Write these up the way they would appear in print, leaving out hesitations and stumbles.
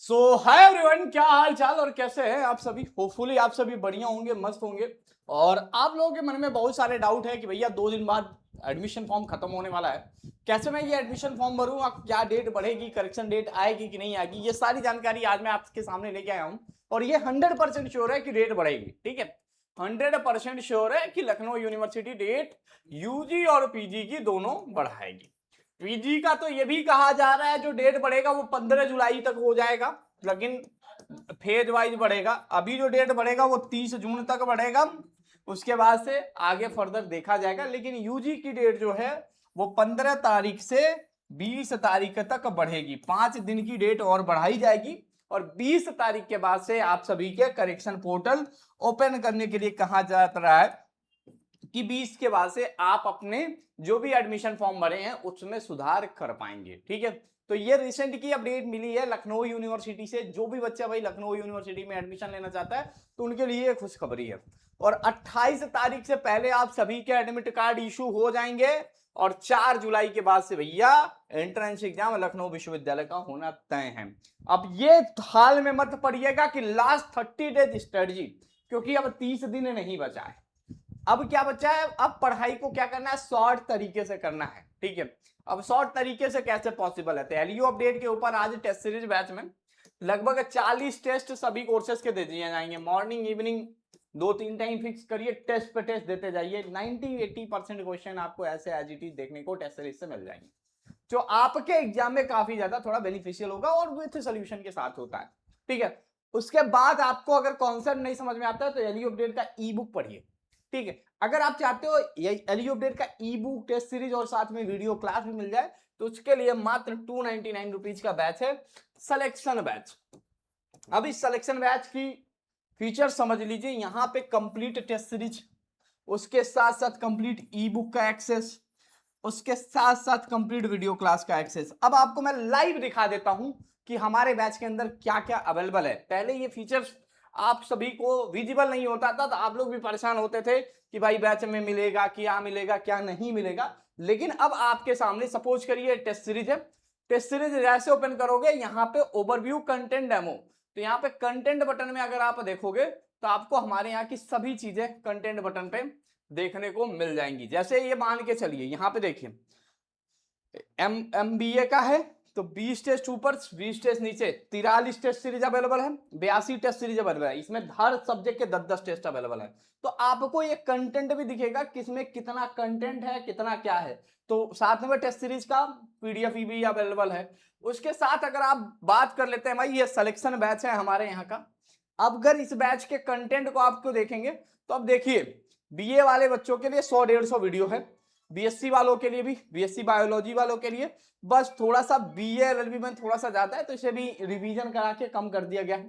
सो hi everyone, क्या हाल चाल और कैसे हैं आप सभी। होपफुली आप सभी बढ़िया होंगे, मस्त होंगे। और आप लोगों के मन में बहुत सारे डाउट है कि भैया 2 दिन बाद एडमिशन फॉर्म खत्म होने वाला है, कैसे मैं ये एडमिशन फॉर्म भरूँ, क्या डेट बढ़ेगी, करेक्शन डेट आएगी कि नहीं आएगी, ये सारी जानकारी आज मैं आपके सामने लेके आया हूँ। और ये 100% श्योर है कि डेट बढ़ेगी। ठीक है, 100% श्योर है कि लखनऊ यूनिवर्सिटी डेट यूजी और पीजी की दोनों बढ़ाएगी। पीजी का तो ये भी कहा जा रहा है जो डेट बढ़ेगा वो 15 जुलाई तक हो जाएगा, लेकिन फेज वाइज बढ़ेगा। अभी जो डेट बढ़ेगा वो 30 जून तक बढ़ेगा, उसके बाद से आगे फर्दर देखा जाएगा। लेकिन यूजी की डेट जो है वो 15 तारीख से 20 तारीख तक बढ़ेगी, 5 दिन की डेट और बढ़ाई जाएगी। और 20 तारीख के बाद से आप सभी के करेक्शन पोर्टल ओपन करने के लिए कहा जा रहा है कि 20 के बाद से आप अपने जो भी एडमिशन फॉर्म भरे हैं उसमें सुधार कर पाएंगे। ठीक है, तो ये रिसेंट की अपडेट मिली है लखनऊ यूनिवर्सिटी से। जो भी बच्चा भाई लखनऊ यूनिवर्सिटी में एडमिशन लेना चाहता है तो उनके लिए खुशखबरी है। और 28 तारीख से पहले आप सभी के एडमिट कार्ड इशू हो जाएंगे। और 4 जुलाई के बाद से भैया एंट्रेंस एग्जाम लखनऊ विश्वविद्यालय का होना तय है। अब ये हाल में मत पड़िएगा कि लास्ट 30 डेज स्ट्रेटजी, क्योंकि अब 30 दिन नहीं बचा है। अब क्या बचा है, अब पढ़ाई को क्या करना है, शॉर्ट तरीके से करना है। ठीक है, अब शॉर्ट तरीके से कैसे पॉसिबल है, तो एलयू अपडेट के ऊपर आज टेस्ट सीरीज बैच में लगभग 40 टेस्ट सभी कोर्सेज के दे दिए जाएंगे। मॉर्निंग इवनिंग 2-3 टाइम फिक्स करिए, टेस्ट पे टेस्ट देते जाइए। 90-80% क्वेश्चन आपको ऐसे एज इट इज देखने को टेस्ट सीरीज से मिल जाएंगे, जो आपके एग्जाम में काफी ज्यादा थोड़ा बेनिफिशियल होगा और विथ सोल्यूशन के साथ होता है। ठीक है, उसके बाद आपको अगर कॉन्सेप्ट नहीं समझ में आता है तो एलयू अपडेट का ई बुक पढ़िए। ठीक है, अगर आप चाहते हो एलयू अपडेट का ई बुक, टेस्ट सीरीज और साथ में वीडियो क्लास भी मिल जाए तो उसके लिए मात्र 299 रुपीज का बैच है, सिलेक्शन बैच। अब इस सिलेक्शन बैच की फीचर समझ लीजिए, यहां पे कंप्लीट टेस्ट सीरीज, उसके साथ साथ कंप्लीट ई बुक का एक्सेस, उसके साथ साथ कंप्लीट वीडियो क्लास का एक्सेस। अब आपको मैं लाइव दिखा देता हूं कि हमारे बैच के अंदर क्या क्या अवेलेबल है। पहले ये फीचर्स आप सभी को विजिबल नहीं होता था तो आप लोग भी परेशान होते थे कि भाई बैच में मिलेगा, क्या मिलेगा क्या नहीं मिलेगा। लेकिन अब आपके सामने सपोज करिए टेस्ट सीरीज है, टेस्ट सीरीज जैसे ओपन करोगे यहाँ पे ओवरव्यू कंटेंट डेमो, तो यहाँ पे कंटेंट बटन में अगर आप देखोगे तो आपको हमारे यहाँ की सभी चीजें कंटेंट बटन पे देखने को मिल जाएंगी। जैसे ये मान के चलिए, यहाँ पे देखिए MBA का है तो 20 टेस्ट ऊपर 20 टेस्ट नीचे, 43 टेस्ट सीरीज अवेलेबल है, 82 टेस्ट सीरीज अवेलेबल है। इसमें हर सब्जेक्ट के 10-10 टेस्ट अवेलेबल है। तो आपको ये कंटेंट भी दिखेगा किसमें कितना कंटेंट है, कितना क्या है। तो साथ में टेस्ट सीरीज का PDF भी अवेलेबल है। उसके साथ अगर आप बात कर लेते हैं भाई, ये सिलेक्शन बैच है हमारे यहाँ का। अब अगर इस बैच के कंटेंट को आपको देखेंगे तो अब देखिए, BA वाले बच्चों के लिए 100-150 वीडियो है, BSc वालों के लिए भी, BSc बायोलॉजी वालों के लिए बस थोड़ा सा BA LLB में थोड़ा सा ज्यादा है तो इसे भी रिवीजन करा के कम कर दिया गया है।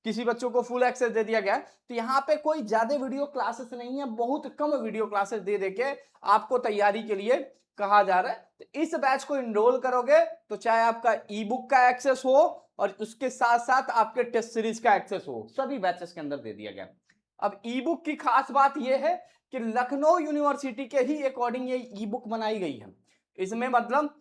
किसी बच्चों को फुल एक्सेस दे दिया गया है। तो यहाँ पे कोई ज्यादा वीडियो क्लासेस नहीं है, बहुत कम वीडियो क्लासेस दे देके आपको तैयारी के लिए कहा जा रहा है। तो इस बैच को इनरोल करोगे तो चाहे आपका ई बुक का एक्सेस हो और उसके साथ साथ आपके टेस्ट सीरीज का एक्सेस हो, सभी बैचेस के अंदर दे दिया गया। अब ई बुक की खास बात यह है कि लखनऊ यूनिवर्सिटी के ही अकॉर्डिंग ये ई बुक बनाई गई है। इसमें मतलब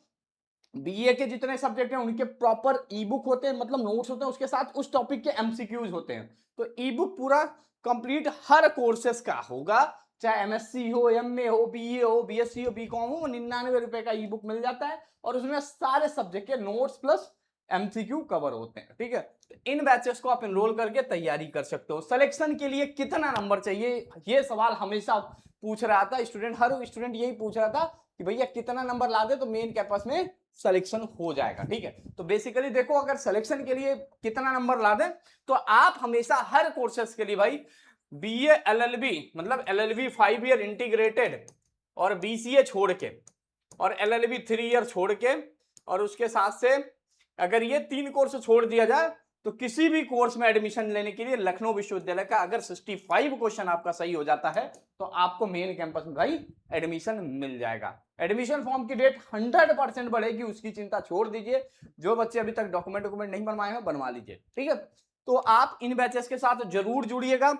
BA के जितने सब्जेक्ट हैं उनके प्रॉपर ई बुक होते हैं, मतलब नोट्स होते हैं, उसके साथ उस टॉपिक के MCQs होते हैं। तो ई बुक पूरा कंप्लीट हर कोर्सेस का होगा, चाहे MSc हो, MA हो, BA हो, BSc हो, BCom हो, 99 रुपए का ई बुक मिल जाता है और उसमें सारे सब्जेक्ट के नोट्स प्लस MCQ कवर होते हैं। ठीक है, तो इन बैचेस को आप एनरोल करके तैयारी कर सकते हो। सिलेक्शन के लिए कितना नंबर चाहिए, ये सवाल हमेशा पूछ रहा था स्टूडेंट, हर स्टूडेंट यही पूछ रहा था कि भैया कितना नंबर ला दे तो मेन कैंपस में सिलेक्शन हो जाएगा। ठीक है, तो बेसिकली देखो, अगर सिलेक्शन के लिए कितना नंबर ला दे तो आप हमेशा हर कोर्सेस के लिए भाई BA LLB मतलब LLB 5 ईयर इंटीग्रेटेड और BCA छोड़ के और LLB 3 ईयर छोड़ के और उसके साथ से अगर ये 3 कोर्स छोड़ दिया जाए तो किसी भी कोर्स में एडमिशन लेने के लिए लखनऊ विश्वविद्यालय का अगर 65 क्वेश्चन आपका सही हो जाता है तो आपको मेन कैंपस में भाई एडमिशन मिल जाएगा। एडमिशन फॉर्म की डेट 100% बढ़ेगी, उसकी चिंता छोड़ दीजिए। जो बच्चे अभी तक डॉक्यूमेंट नहीं बनवाए हैं बनवा लीजिए। ठीक है, तो आप इन बैचेस के साथ जरूर जुड़िएगा।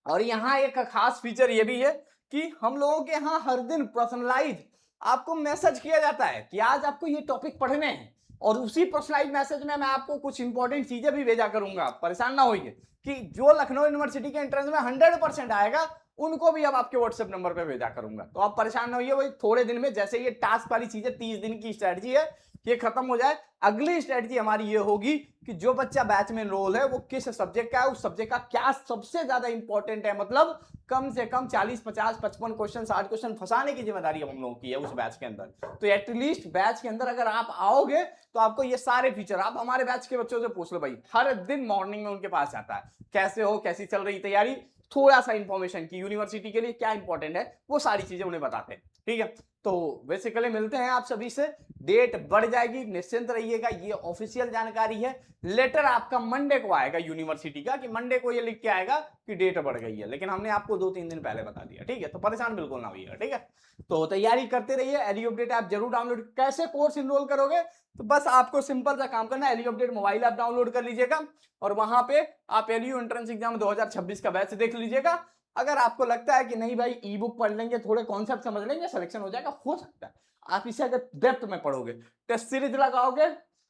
और यहाँ एक खास फीचर ये भी है कि हम लोगों के यहाँ हर दिन पर्सनलाइज आपको मैसेज किया जाता है कि आज आपको ये टॉपिक पढ़ने हैं, और उसी पर्सनलाइज मैसेज में मैं आपको कुछ इंपॉर्टेंट चीजें भी भेजा करूंगा, परेशान ना होइए, कि जो लखनऊ यूनिवर्सिटी के एंट्रेंस में 100% आएगा उनको भी अब आपके व्हाट्सएप नंबर पे भेजा करूंगा। तो आप परेशान ना होइए भाई, थोड़े दिन में जैसे ये टास्क वाली चीजें 30 दिन की स्ट्रेटजी है ये खत्म हो जाए, अगली स्ट्रेटजी हमारी ये होगी कि जो बच्चा बैच में एनरोल है वो किस सब्जेक्ट का है, उस सब्जेक्ट का क्या सबसे ज्यादा इंपॉर्टेंट है, मतलब कम से कम 40 50 55 क्वेश्चन 60 क्वेश्चन फंसाने की जिम्मेदारी हम लोगों की है उस बैच के अंदर। तो एटलीस्ट बैच के अंदर अगर आप आओगे तो आपको ये सारे फीचर, आप हमारे बैच के बच्चों से पूछ लो भाई, हर दिन मॉर्निंग में उनके पास आता है, कैसे हो, कैसी चल रही तैयारी, थोड़ा सा इंफॉर्मेशन की यूनिवर्सिटी के लिए क्या इंपॉर्टेंट है वो सारी चीजें उन्हें बताते हैं। ठीक है, तो बेसिकली मिलते हैं आप सभी से, डेट बढ़ जाएगी, निश्चिंत रहिएगा, ये ऑफिशियल जानकारी है। लेटर आपका मंडे को आएगा यूनिवर्सिटी का, कि मंडे को ये लिख के आएगा कि डेट बढ़ गई है, लेकिन हमने आपको 2-3 दिन पहले बता दिया। ठीक है, तो परेशान बिल्कुल ना होइएगा। ठीक है, तो तैयारी करते रहिए। एली अपडेट ऐप जरूर डाउनलोड, कैसे कोर्स इनरोल करोगे, तो बस आपको सिंपल सा काम करना है, Ally update mobile app download कर लीजिएगा और वहां पे आप एलयू एंट्रेंस एग्जाम 2026 का बैच देख लीजिएगा। अगर आपको लगता है कि नहीं भाई ई बुक पढ़ लेंगे, थोड़े कॉन्सेप्ट समझ लेंगे, सिलेक्शन हो जाएगा, हो सकता है आप इसे अगर डेप्थ में पढ़ोगे, टेस्ट सीरीज लगाओगे,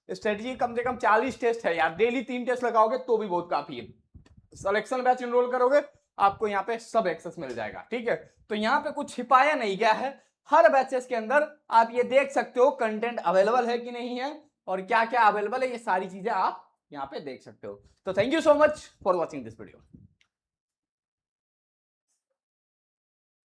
स्ट्रेटजी कम से कम 40 टेस्ट है यार, डेली 3 टेस्ट लगाओगे तो भी बहुत काफी है, सिलेक्शन बैच इनरोल करोगे आपको यहाँ पे सब एक्सेस मिल जाएगा। ठीक है, तो यहाँ पे कुछ छिपाया नहीं गया है, हर बैचेस के अंदर आप ये देख सकते हो कंटेंट अवेलेबल है कि नहीं है और क्या क्या अवेलेबल है, ये सारी चीजें आप यहाँ पे देख सकते हो। तो thank you so much for watching this video.